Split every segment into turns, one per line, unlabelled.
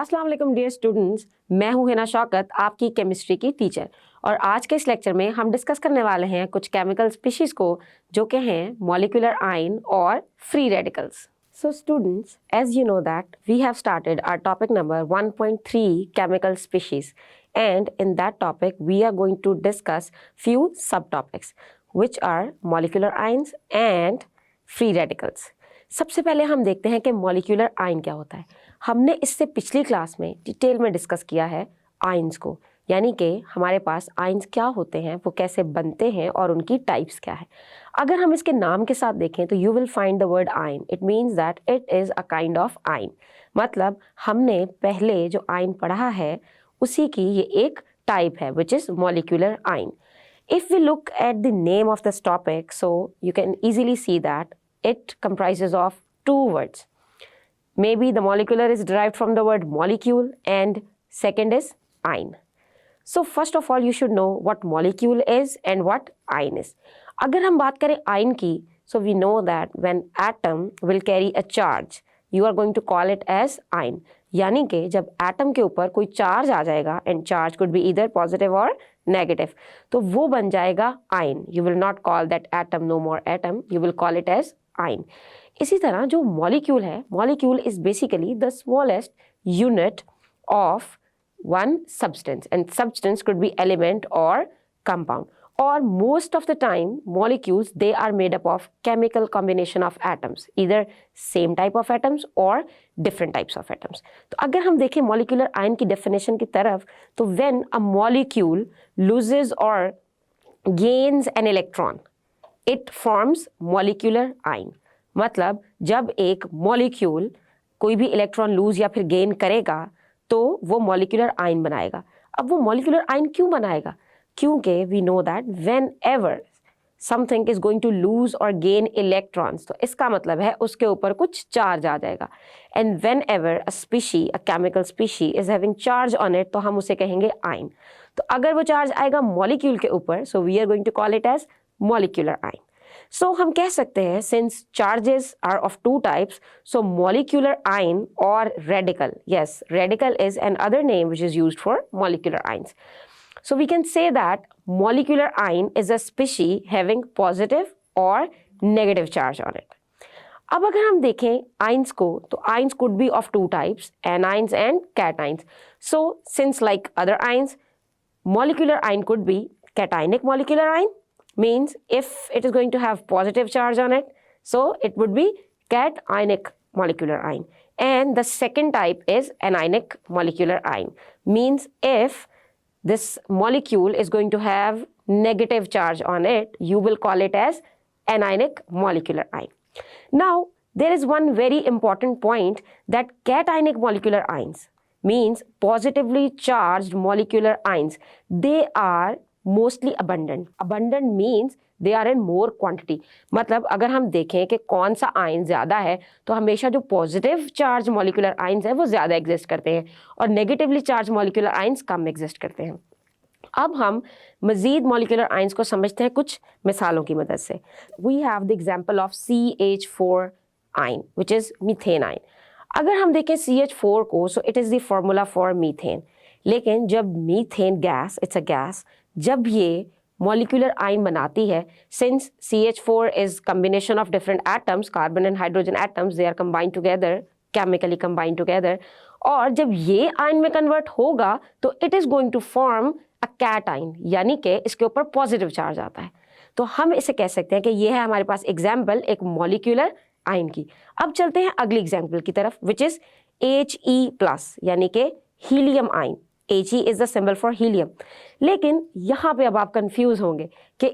अस्सलाम वालेकुम dear students, मैं हूं हिना शौकत, आपकी केमिस्ट्री की टीचर। और आज के इस लेक्चर में हम डिस्कस करने वाले हैं कुछ केमिकल स्पीशीज को जो कि हैं मॉलिक्यूलर आयन और free radicals. So students, as you know that we have started our topic number 1.3 chemical species, and in that topic we are going to discuss few subtopics which are molecular ions and free radicals. सबसे पहले हम देखते हैं कि molecular ion क्या होता है। हमने इससे पिछली क्लास में डिटेल में डिस्कस किया है आयन्स को, यानी कि हमारे पास आयन्स क्या होते हैं, वो कैसे बनते हैं और उनकी टाइप्स क्या है। अगर हम इसके नाम के साथ देखें तो you will find the word ion, it means that it is a kind of ion. मतलब हमने पहले जो आयन पढ़ा है उसी की ये एक टाइप है which is molecular ion. If we look at the name of this topic, so you can easily see that it comprises of two words. Maybe the molecular is derived from the word molecule and second is ion. So first of all you should know what molecule is and what ion is. अगर हम बात करें ion की, so we know that when atom will carry a charge, you are going to call it as ion. यानी कि जब atom के ऊपर कोई चार्ज आ जाएगा and charge could be either positive or negative, तो वो बन जाएगा ion. You will not call that atom no more atom, you will call it as ion. इसी तरह जो मॉलिक्यूल है, molecule is basically the smallest unit of one substance and substance could be element or compound. Or most of the time molecules, they are made up of chemical combination of atoms, either same type of atoms or different types of atoms. तो अगर हम देखें molecular ion की definition की तरफ, तो when a molecule loses or gains an electron, it forms molecular ion. मतलब जब एक molecule कोई भी इलेक्ट्रॉन लूज या फिर गेन करेगा तो वो molecular ion बनाएगा। अब वो molecular ion क्यों बनाएगा? क्योंकि we know that whenever something is going to lose or gain electrons, तो इसका मतलब है उसके ऊपर कुछ चार्ज आ जाएगा। and whenever a species, a chemical species is having charge on it, तो हम उसे कहेंगे ion। तो अगर वो चार्ज आएगा मॉलिक्यूल के ऊपर, so we are going to call it as molecular ion। so हम कह सकते हैं since charges are of two types, so molecular ion or radical, yes, radical is another name which is used for molecular ions। So we can say that molecular ion is a species having positive or negative charge on it. अब अगर हम देखें ions को, तो ions could be of two types, anions and cations. So since like other ions, molecular ion could be cationic molecular ion, means if it is going to have positive charge on it, so it would be cationic molecular ion. And the second type is anionic molecular ion, means if this molecule is going to have negative charge on it, you will call it as anionic molecular ion. Now, there is one very important point that cationic molecular ions, means positively charged molecular ions, they are mostly abundant. Abundant means they are in more quantity. मतलब अगर हम देखें कि कौन सा ion ज़्यादा है, तो हमेशा जो पॉजिटिव चार्ज मॉलिक्यूलर आयन्स हैं वो ज़्यादा एग्जिस्ट करते हैं और नेगेटिवली चार्ज मॉलिक्यूलर आयन्स कम एग्जिस्ट करते हैं। अब हम मज़ीद मॉलिक्यूलर आयन्स को समझते हैं कुछ मिसालों की मदद से। We have the example of CH4 ion which is methane ion. अगर हम देखें CH4 को, so it is the formula for methane. लेकिन जब methane gas, it's a gas, जब ये मॉलिक्यूलर आयन बनाती है, since CH4 is combination of different atoms, carbon and hydrogen atoms, they are combined together, chemically combined together, और जब ये ion में कन्वर्ट होगा तो it is going to form a cation, यानी कि इसके ऊपर पॉजिटिव चार्ज आता है। तो हम इसे कह सकते हैं कि ये है हमारे पास एग्जाम्पल एक मॉलिक्यूलर आयन की। अब चलते हैं अगली एग्जाम्पल की तरफ विच इज He+, यानी कि helium ion. He is the symbol for helium। लेकिन यहाँ पे अब आप कंफ्यूज होंगे कि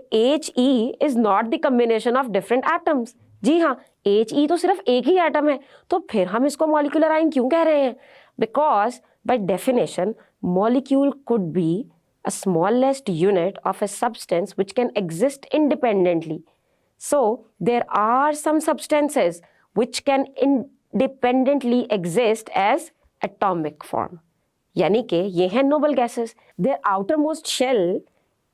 He is not the combination of different atoms। जी हाँ, He तो सिर्फ एक ही एटम है, तो फिर हम इसको मॉलिक्यूलर आयन क्यों कह रहे हैं? Because by definition molecule could be a smallest unit of a substance which can exist independently. So there are some substances which can independently exist as atomic form। यानी कि ये हैं noble gases. There outermost shell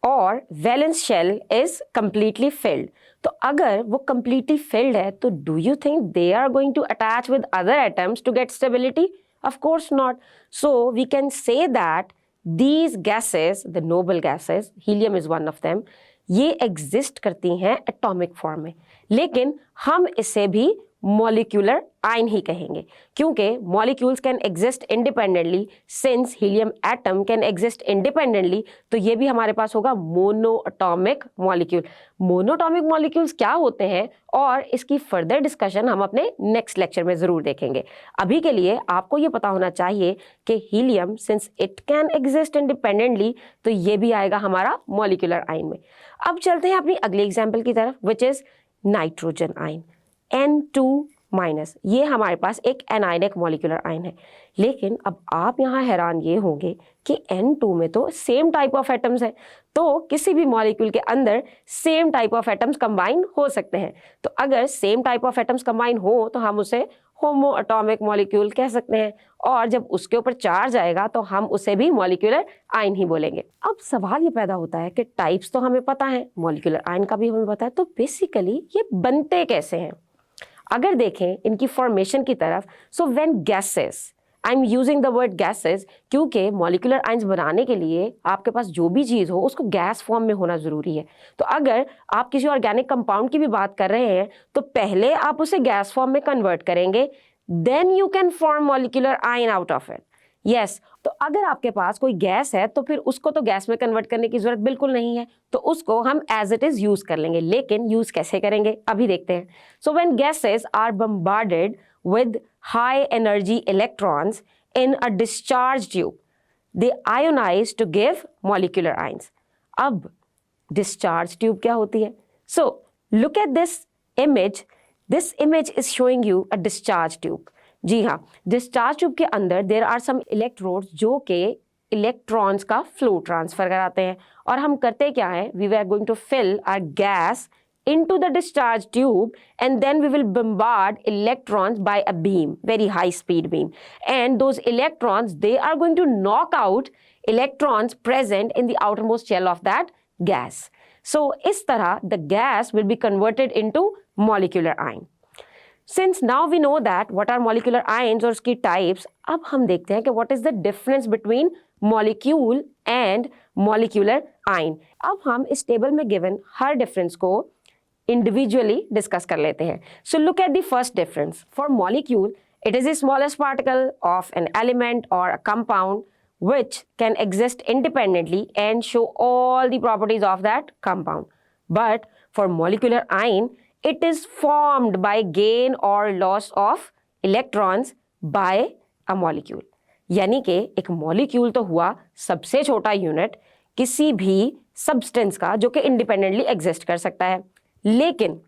और valence shell is completely filled। तो अगर वो completely filled है तो do you think they are going to attach with other atoms to get stability? Of course not. So we can say that these gases, the noble gases, helium is one of them, ये exist करती हैं atomic form में, लेकिन हम इसे भी molecular ion ही कहेंगे, क्योंकि molecules can exist independently since helium atom can exist independently, तो ये भी हमारे पास होगा मोनोएटॉमिक मॉलिक्यूल। मोनोएटॉमिक मॉलिक्यूल्स क्या होते हैं और इसकी फर्दर डिस्कशन हम अपने नेक्स्ट लेक्चर में ज़रूर देखेंगे। अभी के लिए आपको ये पता होना चाहिए कि helium since it can exist independently, तो ये भी आएगा हमारा मॉलिक्यूलर आयन में। अब चलते हैं अपनी अगली एग्जाम्पल की तरफ, which is nitrogen ion, N2-, ये हमारे पास एक एनायनिक मॉलिक्यूलर आयन है। लेकिन अब आप यहाँ हैरान ये होंगे कि N2 में तो सेम टाइप ऑफ एटम्स है, तो किसी भी मॉलिक्यूल के अंदर same type of atoms combine हो सकते हैं। तो अगर same type of atoms combine हो तो हम उसे होमो एटॉमिक मॉलिक्यूल कह सकते हैं, और जब उसके ऊपर चार्ज आएगा तो हम उसे भी मॉलिक्यूलर आयन ही बोलेंगे। अब सवाल ये पैदा होता है कि टाइप्स तो हमें पता है, मॉलिक्यूलर आयन का भी हमें पता है, तो बेसिकली ये बनते कैसे हैं। अगर देखें इनकी फॉर्मेशन की तरफ, सो when gases, I am using the word gases क्योंकि मॉलिक्यूलर आयंस बनाने के लिए आपके पास जो भी चीज़ हो उसको गैस फॉर्म में होना ज़रूरी है। तो अगर आप किसी ऑर्गेनिक कंपाउंड की भी बात कर रहे हैं तो पहले आप उसे गैस फॉर्म में कन्वर्ट करेंगे, then you can form molecular ion out of it. Yes, तो अगर आपके पास कोई गैस है तो फिर उसको तो गैस में कन्वर्ट करने की जरूरत बिल्कुल नहीं है, तो उसको हम एज इट इज यूज कर लेंगे। लेकिन यूज कैसे करेंगे अभी देखते हैं। So when gases are bombarded with high energy electrons in a discharge tube, they ionise to give molecular ions. अब डिस्चार्ज ट्यूब क्या होती है? So look at this image, this image is showing you a discharge tube. जी हाँ, discharge tube के अंदर there are some electrodes जो कि इलेक्ट्रॉन्स का फ्लो ट्रांसफर कराते हैं। और हम करते क्या है, we are going to fill our gas into the discharge tube and then we will bombard electrons by a beam, very high speed beam, and those electrons, they are going to knock out electrons present in the outermost shell of that gas. So इस तरह the gas will be converted into molecular ion. Since now we know that what are molecular ions और उसकी types, अब हम देखते हैं कि what is the difference between molecule and molecular ion. अब हम इस टेबल में given हर difference को individually discuss कर लेते हैं. So look at the first difference. For molecule, it is the smallest particle of an element or a compound which can exist independently and show all the properties of that compound. But for molecular ion, it is formed by gain or loss of electrons by a molecule. यानी कि एक molecule तो हुआ सबसे छोटा unit किसी भी substance का जो कि independently exist कर सकता है, लेकिन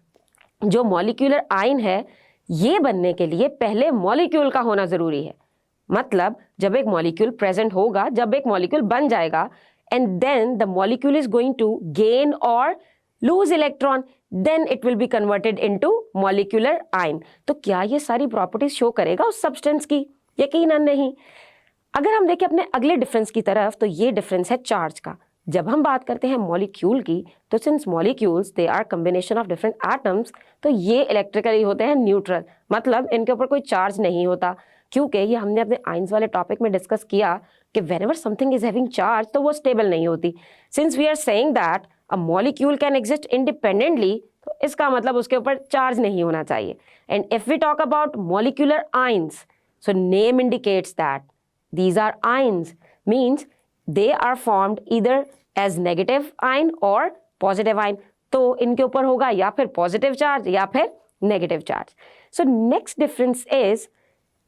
जो मॉलिक्यूलर आयन है ये बनने के लिए पहले मॉलिक्यूल का होना ज़रूरी है। मतलब जब एक मॉलिक्यूल प्रेजेंट होगा, जब एक मॉलिक्यूल बन जाएगा, and then the molecule is going to gain or lose electron, then it will be converted into molecular ion. तो क्या ये सारी प्रॉपर्टीज शो करेगा उस सब्सटेंस की? यकीनन नहीं। अगर हम देखें अपने अगले डिफरेंस की तरफ, तो ये डिफरेंस है चार्ज का। जब हम बात करते हैं मॉलिक्यूल की, तो since molecules they are combination of different atoms, तो ये इलेक्ट्रिकली होते हैं न्यूट्रल, मतलब इनके ऊपर कोई चार्ज नहीं होता। क्योंकि ये हमने अपने आयंस वाले टॉपिक में डिस्कस किया कि whenever something is having charge तो वो स्टेबल नहीं होती। Since we are saying that a molecule can exist independently, तो इसका मतलब उसके ऊपर चार्ज नहीं होना चाहिए। And if we talk about molecular ions, so name indicates that these are ions, means they are formed either as negative ion or positive ion. तो इनके ऊपर होगा या फिर पॉजिटिव चार्ज या फिर negative charge. So next difference is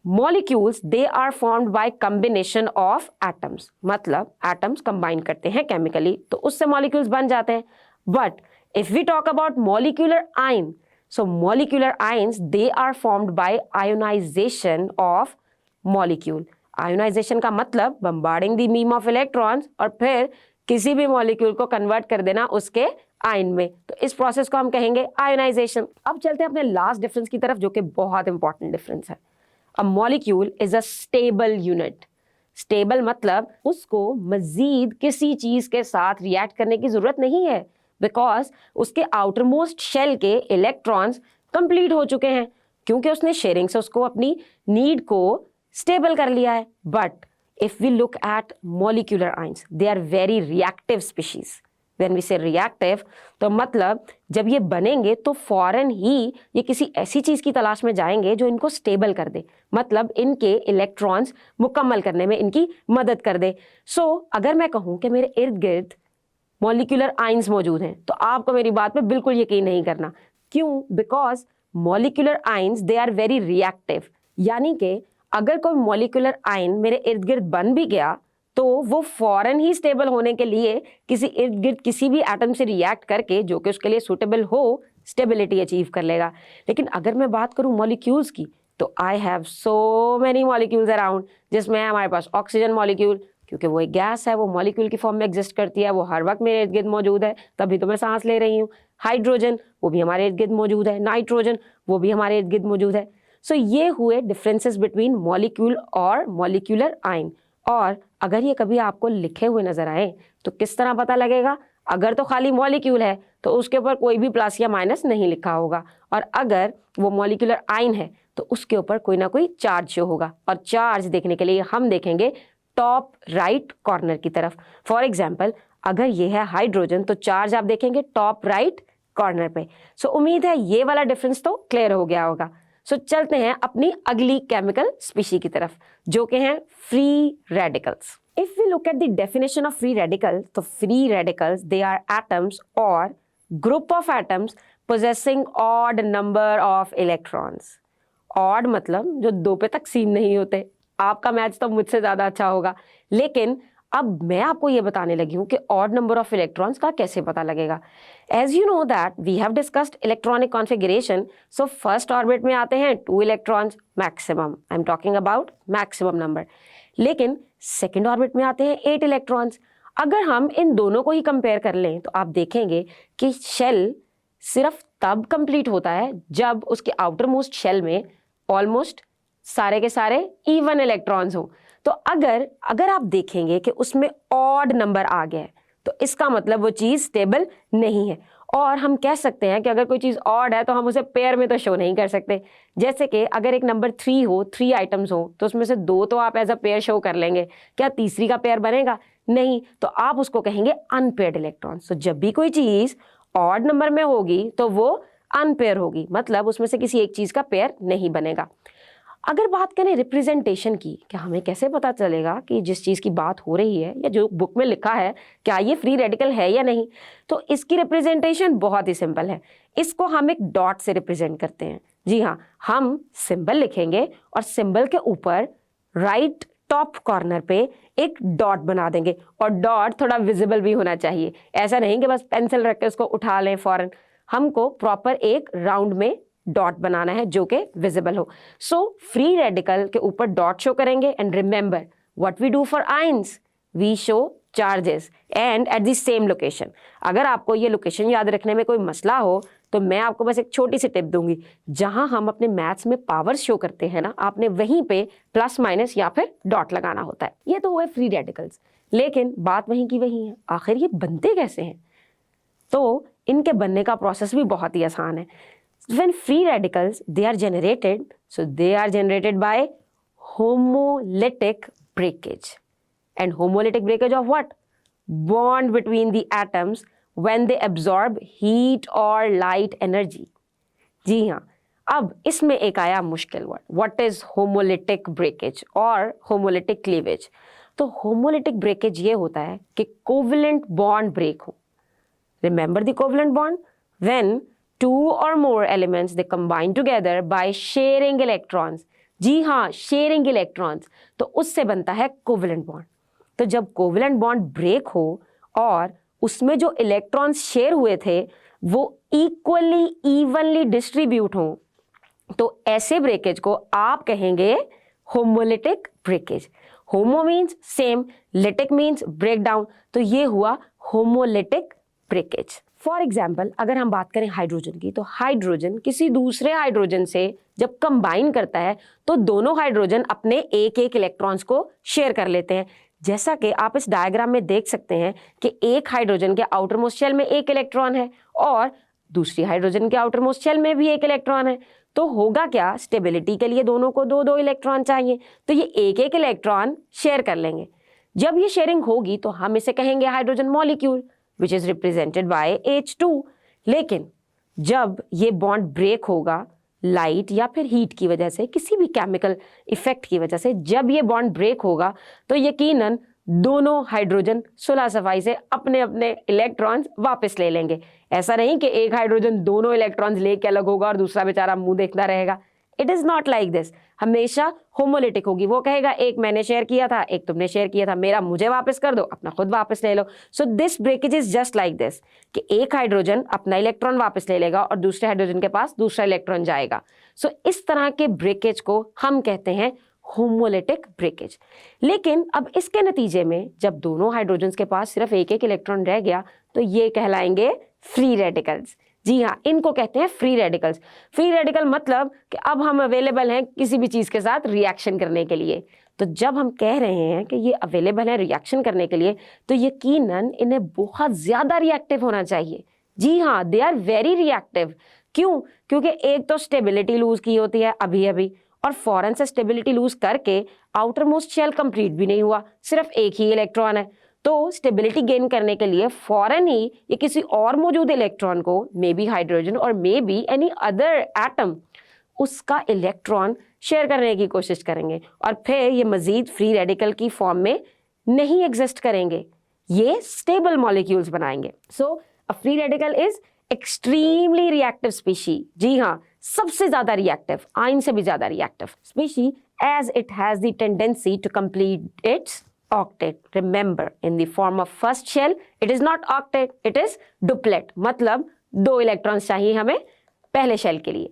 molecules they are formed by combination of atoms, मतलब atoms combine करते हैं केमिकली तो उससे molecules बन जाते हैं। But if we talk about molecular ion, so molecular ions they are formed by ionization of molecule. Ionization का मतलब bombarding the beam of electrons और फिर किसी भी मॉलिक्यूल को कन्वर्ट कर देना उसके आयन में, तो इस प्रोसेस को हम कहेंगे आयोनाइजेशन। अब चलते हैं अपने लास्ट डिफरेंस की तरफ जो कि बहुत इंपॉर्टेंट डिफरेंस है। A molecule is a stable unit. Stable मतलब उसको मजीद किसी चीज के साथ रिएक्ट करने की जरूरत नहीं है, बिकॉज उसके आउटर मोस्ट शेल के इलेक्ट्रॉन्स कंप्लीट हो चुके हैं, क्योंकि उसने शेयरिंग से उसको अपनी नीड को स्टेबल कर लिया है। But if we look at molecular ions, they are very reactive species. When we say reactive, तो मतलब जब ये बनेंगे तो फौरन ही ये किसी ऐसी चीज की तलाश में जाएंगे जो इनको स्टेबल कर दे, मतलब इनके इलेक्ट्रॉन्स मुकम्मल करने में इनकी मदद कर दे। सो अगर मैं कहूं कि मेरे इर्द गिर्द मॉलिक्यूलर आयंस मौजूद हैं, तो आपको मेरी बात पे बिल्कुल यकीन नहीं करना। क्यों? Because molecular ions they are very reactive, यानी कि अगर कोई मॉलिक्यूलर आयन मेरे इर्द गिर्द बन भी गया तो वो फौरन ही स्टेबल होने के लिए किसी इर्द गिर्द किसी भी एटम से रिएक्ट करके, जो कि उसके लिए सूटेबल हो, स्टेबिलिटी अचीव कर लेगा। लेकिन अगर मैं बात करूं मॉलिक्यूल्स की, तो I have so many molecules around, जिसमें हमारे पास ऑक्सीजन मॉलिक्यूल, क्योंकि वो एक गैस है, वो मॉलिक्यूल की फॉर्म में एग्जिस्ट करती है, वो हर वक्त मेरे इर्द गिर्द मौजूद है, तभी तो मैं सांस ले रही हूँ। हाइड्रोजन, वो भी हमारे इर्द गिर्द मौजूद है। नाइट्रोजन, वो भी हमारे इर्द गिर्द मौजूद है। सो ये हुए डिफरेंसेस बिटवीन मॉलिक्यूल और मॉलिक्यूलर आयन। और अगर ये कभी आपको लिखे हुए नजर आए तो किस तरह पता लगेगा? अगर तो खाली मॉलिक्यूल है तो उसके ऊपर कोई भी प्लस या माइनस नहीं लिखा होगा, और अगर वो मॉलिक्यूलर आयन है तो उसके ऊपर कोई ना कोई चार्ज शो होगा। और चार्ज देखने के लिए हम देखेंगे टॉप राइट कॉर्नर की तरफ। फॉर एग्जाम्पल, अगर ये है हाइड्रोजन तो चार्ज आप देखेंगे टॉप राइट कॉर्नर पे। सो उम्मीद है ये वाला डिफरेंस तो क्लियर हो गया होगा। सो चलते हैं अपनी अगली केमिकल स्पीशी की तरफ, जो कि हैं free radicals. If we look at the definition of free radical, तो free radicals they are atoms or group of atoms possessing odd number of electrons. Odd मतलब जो 2 पे तकसीम नहीं होते। आपका मैथ्स तो मुझसे ज्यादा अच्छा होगा, लेकिन अब मैं आपको ये बताने लगी हूँ कि ऑड नंबर ऑफ इलेक्ट्रॉन्स का कैसे पता लगेगा। As you know that we have discussed electronic configuration. So first orbit में आते हैं 2 electrons maximum, I am talking about maximum number. लेकिन सेकेंड ऑर्बिट में आते हैं 8 इलेक्ट्रॉन्स। अगर हम इन दोनों को ही कंपेयर कर लें तो आप देखेंगे कि शेल सिर्फ तब कंप्लीट होता है जब उसके आउटर मोस्ट शेल में ऑलमोस्ट सारे के सारे इवन इलेक्ट्रॉन्स हो। तो अगर आप देखेंगे कि उसमें ऑड नंबर आ गया है तो इसका मतलब वो चीज स्टेबल नहीं है। और हम कह सकते हैं कि अगर कोई चीज ऑड है तो हम उसे पेयर में तो शो नहीं कर सकते। जैसे कि अगर एक नंबर 3 हो, 3 आइटम्स हो, तो उसमें से 2 तो आप एज अ पेयर शो कर लेंगे, क्या तीसरी का पेयर बनेगा? नहीं, तो आप उसको कहेंगे अनपेयर्ड इलेक्ट्रॉन्स। तो जब भी कोई चीज ऑड नंबर में होगी तो वो अनपेयर होगी, मतलब उसमें से किसी एक चीज का पेयर नहीं बनेगा। अगर बात करें रिप्रेजेंटेशन की, क्या हमें कैसे पता चलेगा कि जिस चीज़ की बात हो रही है या जो बुक में लिखा है क्या ये फ्री रेडिकल है या नहीं? तो इसकी रिप्रेजेंटेशन बहुत ही सिंपल है। इसको हम एक डॉट से रिप्रेजेंट करते हैं। जी हाँ, हम सिंबल लिखेंगे और सिंबल के ऊपर राइट टॉप कॉर्नर पे एक डॉट बना देंगे, और डॉट थोड़ा विजिबल भी होना चाहिए। ऐसा नहीं कि बस पेंसिल रख के उसको उठा लें फौरन, हमको प्रॉपर एक राउंड में डॉट बनाना है जो कि विजिबल हो। सो फ्री रेडिकल के ऊपर डॉट शो करेंगे। And remember what we do for ions, we show charges and at the same location. अगर आपको ये लोकेशन याद रखने में कोई मसला हो तो मैं आपको बस एक छोटी सी टिप दूंगी। जहां हम अपने मैथ्स में पावर शो करते हैं ना, आपने वहीं पे प्लस माइनस या फिर डॉट लगाना होता है। ये तो हुए फ्री रेडिकल्स, लेकिन बात वहीं की वहीं है, आखिर ये बनते कैसे हैं? तो इनके बनने का प्रोसेस भी बहुत ही आसान है। When free radicals they are generated, so they are generated by homolytic breakage. And homolytic breakage of what? Bond between the atoms when they absorb heat or light energy. जी हाँ, अब इसमें एक आया मुश्किल word, what is homolytic breakage और homolytic cleavage। तो homolytic breakage ये होता है कि covalent bond break हो। Remember the covalent bond? When 2 or more elements they combine together by sharing electrons। जी हाँ, sharing electrons, तो उससे बनता है कोवेलेंट बॉन्ड। तो जब कोवेलेंट बॉन्ड ब्रेक हो और उसमें जो इलेक्ट्रॉन्स शेयर हुए थे वो इक्वली इवनली डिस्ट्रीब्यूट हो, तो ऐसे ब्रेकेज को आप कहेंगे homolytic breakage. Homo means same, lytic means break down, तो ये हुआ होमोलिटिक ब्रेकेज। फॉर एग्जाम्पल, अगर हम बात करें हाइड्रोजन की, तो हाइड्रोजन किसी दूसरे हाइड्रोजन से जब कंबाइन करता है तो दोनों हाइड्रोजन अपने एक एक इलेक्ट्रॉन्स को शेयर कर लेते हैं। जैसा कि आप इस डायग्राम में देख सकते हैं कि एक हाइड्रोजन के आउटर मोस्ट शेल में एक इलेक्ट्रॉन है और दूसरी हाइड्रोजन के आउटर मोस्ट शेल में भी एक इलेक्ट्रॉन है। तो होगा क्या, स्टेबिलिटी के लिए दोनों को दो दो इलेक्ट्रॉन चाहिए, तो ये एक एक इलेक्ट्रॉन शेयर कर लेंगे। जब ये शेयरिंग होगी तो हम इसे कहेंगे hydrogen molecule which is represented by H2। लेकिन जब ये बॉन्ड ब्रेक होगा लाइट या फिर हीट की वजह से, किसी भी केमिकल इफेक्ट की वजह से, जब ये बॉन्ड ब्रेक होगा तो यकीनन दोनों हाइड्रोजन सुलह सफाई से अपने अपने इलेक्ट्रॉन्स वापस ले लेंगे। ऐसा नहीं कि एक हाइड्रोजन दोनों इलेक्ट्रॉन्स लेके अलग होगा और दूसरा बेचारा मुंह देखता रहेगा। It is not like this, हमेशा होमोलिटिक होगी। वो कहेगा एक मैंने शेयर किया था, एक तुमने शेयर किया था, मेरा मुझे वापस कर दो, अपना खुद वापस ले लो। So this breakage is just like this कि एक हाइड्रोजन अपना इलेक्ट्रॉन वापस ले लेगा और दूसरे हाइड्रोजन के पास दूसरा इलेक्ट्रॉन जाएगा। सो इस तरह के ब्रेकेज को हम कहते हैं होमोलिटिक ब्रेकेज। लेकिन अब इसके नतीजे में जब दोनों हाइड्रोजन के पास सिर्फ एक एक इलेक्ट्रॉन रह गया तो ये कहलाएंगे फ्री रेडिकल्स। जी हाँ, इनको कहते हैं फ्री रेडिकल्स। फ्री रेडिकल मतलब कि अब हम अवेलेबल हैं किसी भी चीज़ के साथ रिएक्शन करने के लिए। तो जब हम कह रहे हैं कि ये अवेलेबल है रिएक्शन करने के लिए तो यकीनन इन्हें बहुत ज़्यादा रिएक्टिव होना चाहिए। जी हाँ, दे आर वेरी रिएक्टिव। क्यों? क्योंकि एक तो स्टेबिलिटी लूज की होती है अभी अभी, और फौरन से स्टेबिलिटी लूज करके आउटर मोस्ट शेल कंप्लीट भी नहीं हुआ, सिर्फ एक ही इलेक्ट्रॉन है। तो स्टेबिलिटी गेन करने के लिए फौरन ही ये किसी और मौजूद इलेक्ट्रॉन को, मे बी हाइड्रोजन और maybe any other atom, उसका इलेक्ट्रॉन शेयर करने की कोशिश करेंगे और फिर ये मजीद फ्री रेडिकल की फॉर्म में नहीं एग्जिस्ट करेंगे, ये स्टेबल मॉलिक्यूल्स बनाएंगे। So a free radical is extremely reactive species. जी हाँ, सबसे ज्यादा रिएक्टिव, आयन से भी ज्यादा reactive species, as it has the tendency to complete its octet. Remember, in the form of first shell, it is not octet, it is duplet. मतलब दो electrons चाहिए हमें पहले शेल के लिए।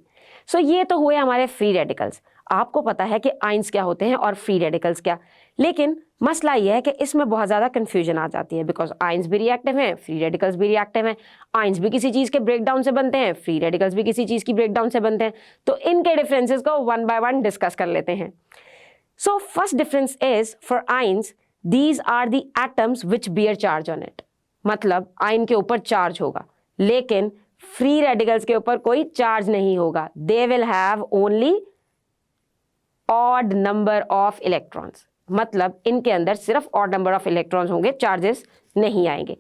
सो ये तो हुए हमारे फ्री रेडिकल्स। आपको पता है कि आयंस क्या होते हैं और फ्री रेडिकल्स क्या, लेकिन मसला ये है कि इसमें बहुत ज़्यादा कन्फ्यूजन आ जाती है बिकॉज आयंस भी रिएक्टिव हैं, फ्री रेडिकल्स भी रिएक्टिव हैं। आयंस भी किसी चीज़ के ब्रेकडाउन से बनते हैं, फ्री रेडिकल्स भी किसी चीज़ की ब्रेकडाउन से बनते हैं। तो इनके डिफरेंसेस को वन बाय वन डिस्कस कर लेते हैं। So first difference is for ions, these are the atoms which bear charge on it। मतलब आयन के ऊपर चार्ज होगा, लेकिन फ्री रेडिकल्स के ऊपर कोई चार्ज नहीं होगा। they will have only odd number of electrons। मतलब इनके अंदर सिर्फ odd number of electrons होंगे, चार्जेस नहीं आएंगे।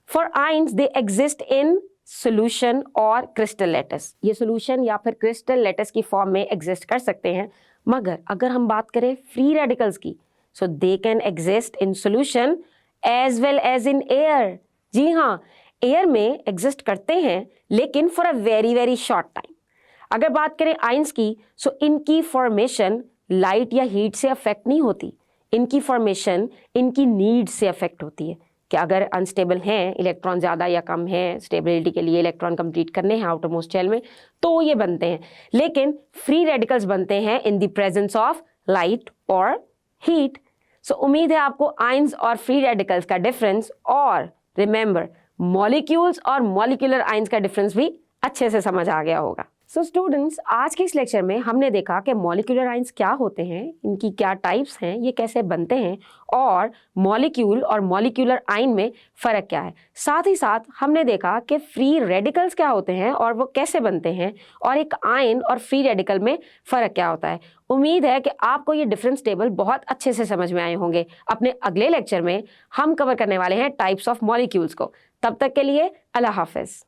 for ions they exist in solution और crystal lattice। ये solution या फिर crystal lattice की फॉर्म में एग्जिस्ट कर सकते हैं, मगर अगर हम बात करें फ्री रेडिकल्स की, so they can exist in solution as well as in air। जी हाँ, एयर में एग्जिस्ट करते हैं लेकिन for a very very short time. अगर बात करें आयंस की, सो इनकी फॉर्मेशन लाइट या हीट से अफेक्ट नहीं होती, इनकी फॉर्मेशन इनकी नीड से अफेक्ट होती है कि अगर अनस्टेबल हैं, इलेक्ट्रॉन ज़्यादा या कम है, स्टेबिलिटी के लिए इलेक्ट्रॉन कंप्लीट करने हैं आउटर मोस्ट शेल में, तो ये बनते हैं। लेकिन फ्री रेडिकल्स बनते हैं in the presence of light और हीट। सो उम्मीद है आपको आयंस और फ्री रेडिकल्स का डिफरेंस और रिमेंबर मॉलिक्यूल्स और मॉलिक्यूलर आयंस का डिफरेंस भी अच्छे से समझ आ गया होगा। सो स्टूडेंट्स, आज के इस लेक्चर में हमने देखा कि मॉलिक्यूलर आयंस क्या होते हैं, इनकी क्या टाइप्स हैं, ये कैसे बनते हैं और मॉलिक्यूल और मॉलिक्यूलर आयन में फ़र्क क्या है। साथ ही साथ हमने देखा कि फ्री रेडिकल्स क्या होते हैं और वो कैसे बनते हैं और एक आयन और फ्री रेडिकल में फ़र्क क्या होता है। उम्मीद है कि आपको ये डिफरेंस टेबल बहुत अच्छे से समझ में आए होंगे। अपने अगले लेक्चर में हम कवर करने वाले हैं टाइप्स ऑफ मॉलिक्यूल्स को। तब तक के लिए अल्लाह हाफिज़।